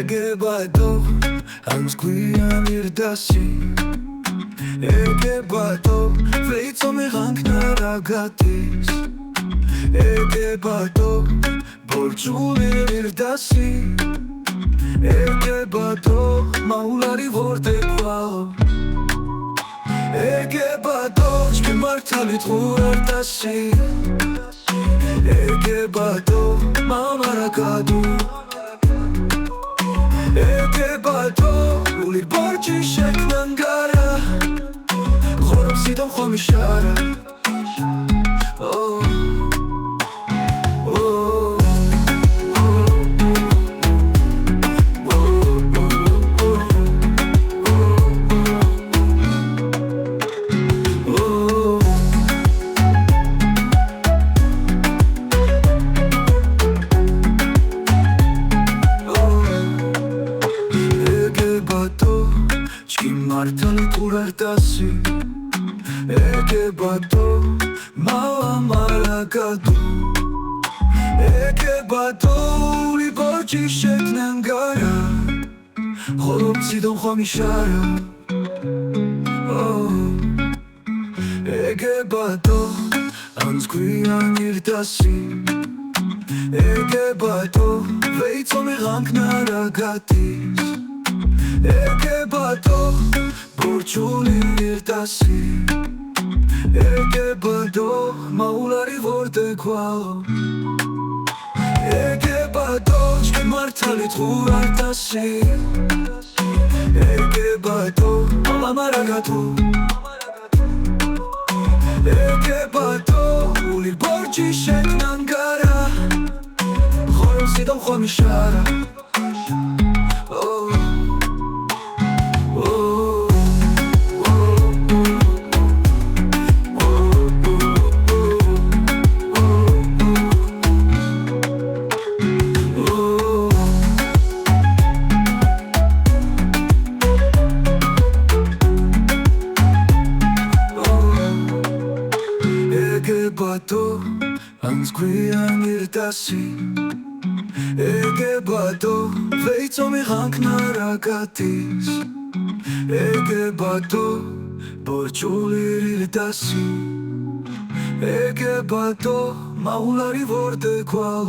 ეგებადო ამს გვიან ირდასი ეგებადო ვეიცომე ღანქნარა გადის ეგებადო ბორჯული ირდასი ეგებადო მაულარი ვორდექვალ ეგებადო ჩქი მართალით ყურარტასი ეგებადო მამარა გადუ ეგებადო გული ბორჯი შექმნანგარა ხორომსიდო ხომიშარა მართალი ყურარტასი ეგებადო მალამალაგადო ეგებადო ლიბორჯი შექმნანგარა ხორომციდონ ხომიშარა ეგებადო ამს გვიან ირდასი ეგებადო ვეიცომე ღანქნარა გადის ეგებადო ბორჯული ირდასი ეგებადო მაულარი ვორდექვალ ეგებადო ჩქი მართალით ყურარტასი ეგებადო მამარაგადო ეგებადო გული ბორჯი შექმნანგარა ხორომსიდო ხომიშარა ეგებადო ამს გვიან ირდასი ეგებადო ვეიცომე ღანქნარა გადის ეგებადო ბორჯული ირდასი ეგებადო მაულარი ვორდექვალ